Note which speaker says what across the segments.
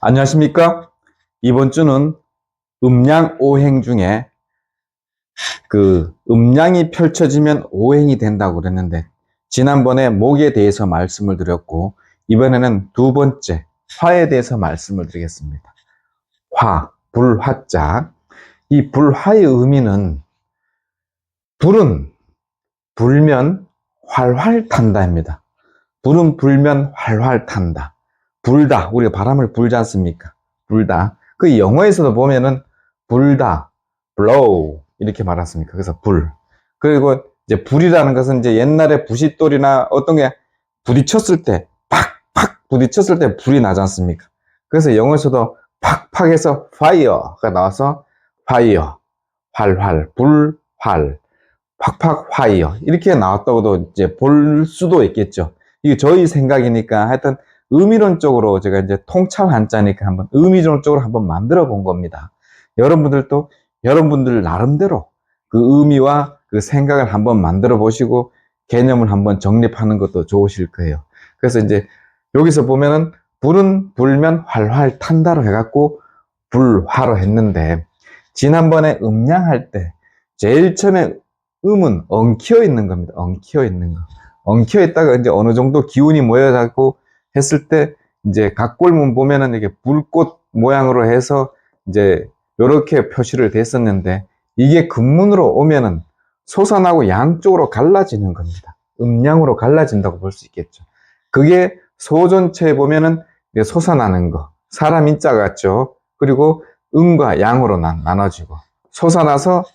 Speaker 1: 안녕하십니까? 이번 주는 음양 오행 중에 음양이 펼쳐지면 오행이 된다고 그랬는데, 지난번에 목에 대해서 말씀을 드렸고, 이번에는 두 번째 화에 대해서 말씀을 드리겠습니다. 화, 불화자. 이 불화의 의미는 불은 불면 활활 탄다입니다. 불은 불면 활활 탄다. 불다. 우리가 바람을 불지 않습니까? 불다. 그 영어에서도 보면은 불다, blow 이렇게 말했습니까? 그래서 불. 그리고 이제 불이라는 것은 이제 옛날에 부싯돌이나 어떤 게 부딪혔을 때 팍팍 부딪혔을 때 불이 나지 않습니까? 그래서 영어에서도 팍팍해서 fire가 나와서 fire, 활활, 불, 활, 팍팍 파이어 이렇게 나왔다고도 이제 볼 수도 있겠죠. 이게 저희 생각이니까 하여튼 의미론적으로 제가 이제 통찰 한자니까 한번 의미론적으로 한번 만들어 본 겁니다. 여러분들도 여러분들 나름대로 그 의미와 그 생각을 한번 만들어 보시고 개념을 한번 정립하는 것도 좋으실 거예요. 그래서 이제 여기서 보면은 불은 불면 활활 탄다로 해갖고 불화로 했는데, 지난번에 음양할 때 제일 처음에 음은 엉키어 있는 겁니다. 엉키어 있는 거. 엉키어 있다가 이제 어느 정도 기운이 모여가고 했을 때, 이제 각골문 보면은 이렇게 불꽃 모양으로 해서 이제 이렇게 표시를 됐었는데, 이게 금문으로 오면은 솟아나고 양쪽으로 갈라지는 겁니다. 음양으로 갈라진다고 볼 수 있겠죠. 그게 소 전체에 보면은 솟아나는 거. 사람 인자 같죠. 그리고 음과 양으로 나눠지고 솟아나서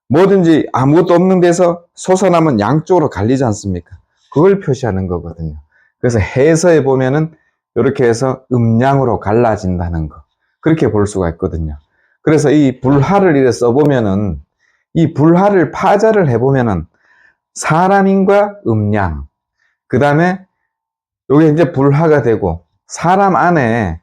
Speaker 1: 뭐든지 아무것도 없는 데서 솟아나면 양쪽으로 갈리지 않습니까? 그걸 표시하는 거거든요. 그래서 해서에 보면은 이렇게 해서 음양으로 갈라진다는 거, 그렇게 볼 수가 있거든요. 그래서 이 불화를 이렇게 써보면은, 이 불화를 파자를 해보면은 사람인과 음양, 그 다음에 요게 이제 불화가 되고 사람 안에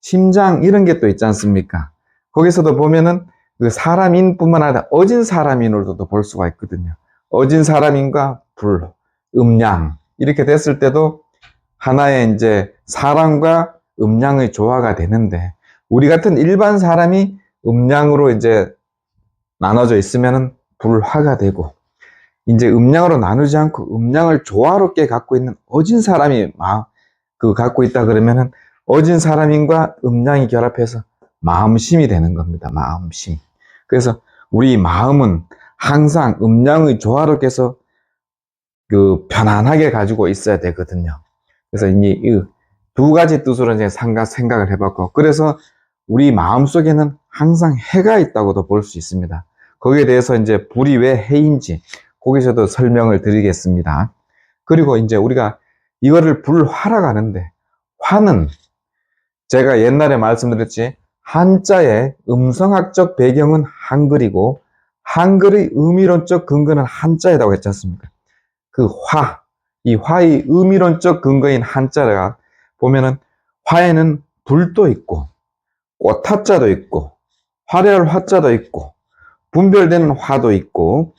Speaker 1: 심장 이런 게 또 있지 않습니까? 거기서도 보면은 그 사람인 뿐만 아니라 어진 사람인으로도 볼 수가 있거든요. 어진 사람인과 불, 음양 이렇게 됐을 때도 하나의 이제 사람과 음양의 조화가 되는데, 우리 같은 일반 사람이 음양으로 이제 나눠져 있으면은 불화가 되고, 이제 음양으로 나누지 않고 음양을 조화롭게 갖고 있는 어진 사람이 갖고 있다 그러면은 어진 사람인과 음양이 결합해서 마음심이 되는 겁니다. 마음심. 그래서 우리 마음은 항상 음양의 조화롭게 해서 편안하게 가지고 있어야 되거든요. 그래서 이 두 가지 뜻으로 이제 생각을 해봤고, 그래서 우리 마음 속에는 항상 해가 있다고도 볼 수 있습니다. 거기에 대해서 이제 불이 왜 해인지 거기서도 설명을 드리겠습니다. 그리고 이제 우리가 이거를 불화라고 하는데, 화는 제가 옛날에 말씀드렸지, 한자의 음성학적 배경은 한글이고 한글의 의미론적 근거는 한자이라고 했지 않습니까? 그 화, 이 화의 의미론적 근거인 한자가 보면은 화에는 불도 있고 꽃화자도 있고 화려할 화자도 있고 분별되는 화도 있고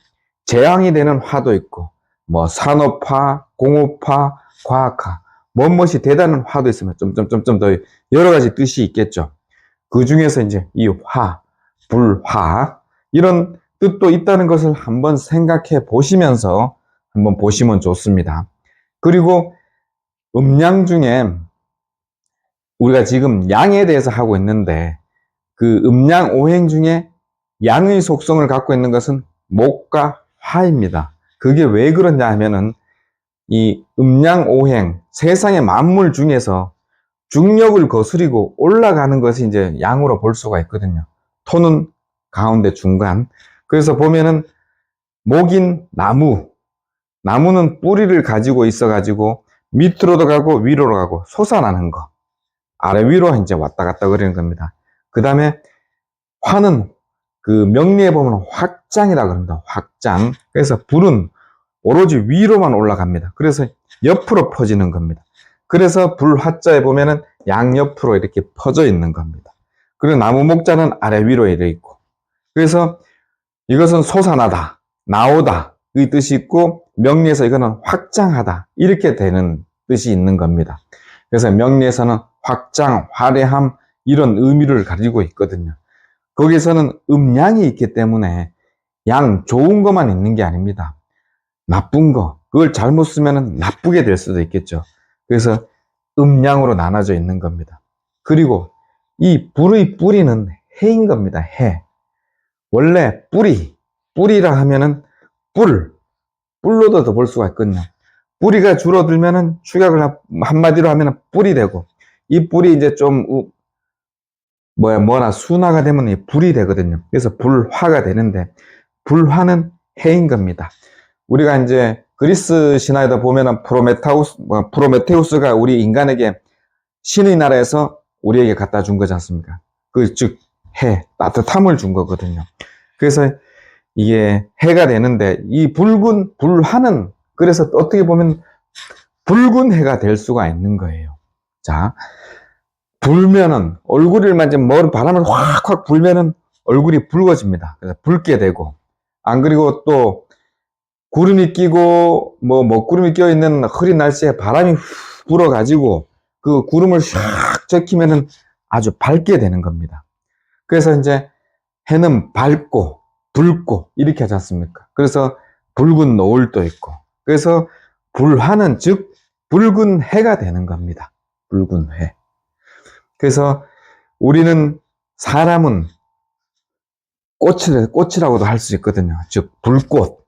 Speaker 1: 재앙이 되는 화도 있고 뭐 산업화, 공업화, 과학화, 뭐뭇이 대단한 화도 있으면 점점점점 더 여러 가지 뜻이 있겠죠. 그 중에서 이제 이 화, 불화 이런 뜻도 있다는 것을 한번 생각해 보시면서 한번 보시면 좋습니다. 그리고 음양 중에 우리가 지금 양에 대해서 하고 있는데, 그 음양 오행 중에 양의 속성을 갖고 있는 것은 목과 화입니다. 그게 왜 그러냐 하면은 이 음양 오행, 세상의 만물 중에서 중력을 거스리고 올라가는 것이 이제 양으로 볼 수가 있거든요. 토는 가운데 중간. 그래서 보면은 목인 나무는 뿌리를 가지고 있어가지고 밑으로도 가고 위로로 가고 솟아나는 거. 아래 위로 이제 왔다 갔다 그러는 겁니다. 그 다음에 화는 그 명리에 보면 확장이라고 합니다. 확장. 그래서 불은 오로지 위로만 올라갑니다. 그래서 옆으로 퍼지는 겁니다. 그래서 불화자에 보면은 양옆으로 이렇게 퍼져 있는 겁니다. 그리고 나무 목자는 아래 위로 이렇게 있고. 그래서 이것은 솟아나다, 나오다 이 뜻이 있고, 명리에서 이거는 확장하다 이렇게 되는 뜻이 있는 겁니다. 그래서 명리에서는 확장, 화려함 이런 의미를 가지고 있거든요. 거기서는 음양이 있기 때문에 양 좋은 것만 있는 게 아닙니다. 나쁜 거, 그걸 잘못 쓰면 나쁘게 될 수도 있겠죠. 그래서 음양으로 나눠져 있는 겁니다. 그리고 이 불의 뿌리는 해인 겁니다. 해. 원래 뿌리라 하면은 뿔로도 볼 수가 있거든요. 뿌리가 줄어들면은 축약을 한마디로 하면은 뿔이 되고, 이 뿔이 이제 좀 뭐나 순화가 되면 이 불이 되거든요. 그래서 불화가 되는데, 불화는 해인 겁니다. 우리가 이제 그리스 신화에도 보면은 프로메테우스가 우리 인간에게 신의 나라에서 우리에게 갖다 준 거지 않습니까? 즉 해, 따뜻함을 준 거거든요. 그래서 이게 해가 되는데, 이 불화는 그래서 어떻게 보면 붉은 해가 될 수가 있는 거예요. 자, 불면은 얼굴을 만지면 바람을 확확 불면은 얼굴이 붉어집니다. 그래서 붉게 되고, 안 그리고 또 구름이 끼고 먹구름이 껴 있는 흐린 날씨에 바람이 후 불어가지고 그 구름을 샥 적히면은 아주 밝게 되는 겁니다. 그래서 이제 해는 밝고 붉고 이렇게 하지 않습니까? 그래서 붉은 노을도 있고, 그래서 불화는 즉 붉은 해가 되는 겁니다. 붉은 해. 그래서 우리는 사람은 꽃이라고도 할 수 있거든요. 즉 불꽃.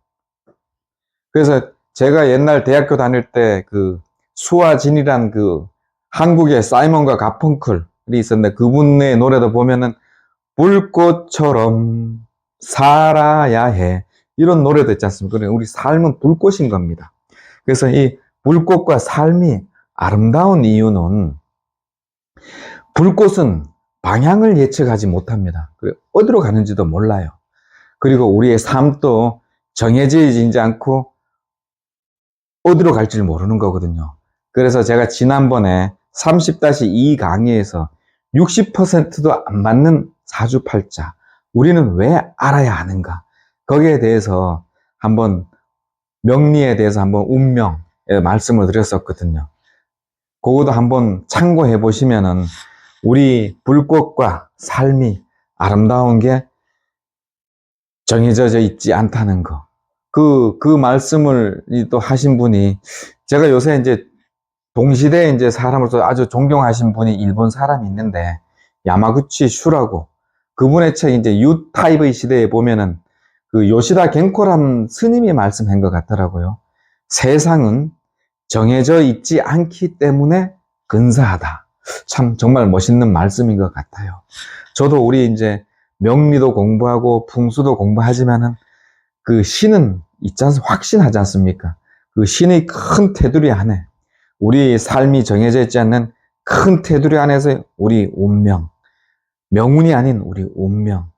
Speaker 1: 그래서 제가 옛날 대학교 다닐 때 그 수아진이란 그 한국의 사이먼과 가펑클이 있었는데, 그분의 노래도 보면은 불꽃처럼 살아야 해, 이런 노래도 있지 않습니까? 우리 삶은 불꽃인 겁니다. 그래서 이 불꽃과 삶이 아름다운 이유는, 불꽃은 방향을 예측하지 못합니다. 어디로 가는지도 몰라요. 그리고 우리의 삶도 정해지지 않고 어디로 갈지를 모르는 거거든요. 그래서 제가 지난번에 30-2 강의에서 60%도 안 맞는 사주팔자, 우리는 왜 알아야 하는가, 거기에 대해서 한번, 명리에 대해서 한번 운명에 말씀을 드렸었거든요. 그것도 한번 참고해 보시면은 우리 불꽃과 삶이 아름다운 게 정해져 있지 않다는 거, 그 말씀을 또 하신 분이, 제가 요새 이제 동시대에 이제 사람으로서 아주 존경하신 분이 일본 사람이 있는데, 야마구치 슈라고, 그분의 책 이제 유타입의 시대에 보면은 그 요시다 겐코람 스님이 말씀한 것 같더라고요. 세상은 정해져 있지 않기 때문에 근사하다. 참 정말 멋있는 말씀인 것 같아요. 저도 우리 이제 명리도 공부하고 풍수도 공부하지만은 그 신은 있지 않습니까? 확신하지 않습니까? 그 신의 큰 테두리 안에, 우리 삶이 정해져 있지 않는 큰 테두리 안에서 우리 운명, 명운이 아닌 우리 운명,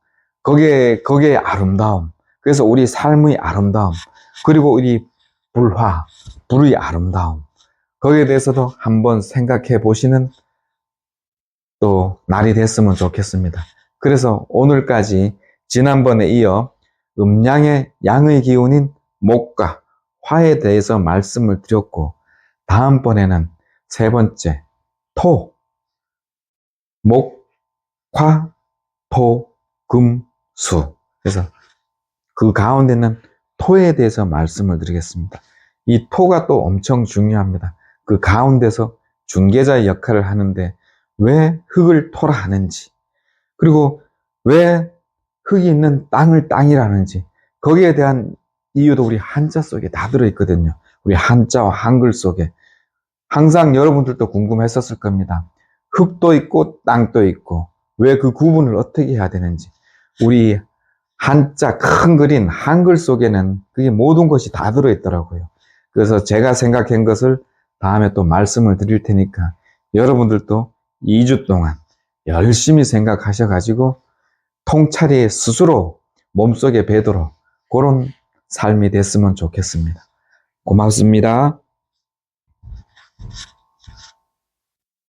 Speaker 1: 거기에 아름다움, 그래서 우리 삶의 아름다움, 그리고 우리 불의 아름다움, 거기에 대해서도 한번 생각해 보시는 또 날이 됐으면 좋겠습니다. 그래서 오늘까지 지난번에 이어 음양의 양의 기운인 목과 화에 대해서 말씀을 드렸고, 다음번에는 세 번째 목, 화, 토, 금, 수. 그래서 그 가운데는 토에 대해서 말씀을 드리겠습니다. 이 토가 또 엄청 중요합니다. 그 가운데서 중개자의 역할을 하는데, 왜 흙을 토라 하는지, 그리고 왜 흙이 있는 땅을 땅이라 하는지, 거기에 대한 이유도 우리 한자 속에 다 들어있거든요. 우리 한자와 한글 속에. 항상 여러분들도 궁금했었을 겁니다. 흙도 있고 땅도 있고 왜 그 구분을 어떻게 해야 되는지. 우리 한자 큰 글인 한글 속에는 그게 모든 것이 다 들어있더라고요. 그래서 제가 생각한 것을 다음에 또 말씀을 드릴 테니까, 여러분들도 2주 동안 열심히 생각하셔가지고 통찰이 스스로 몸속에 배도록 그런 삶이 됐으면 좋겠습니다. 고맙습니다.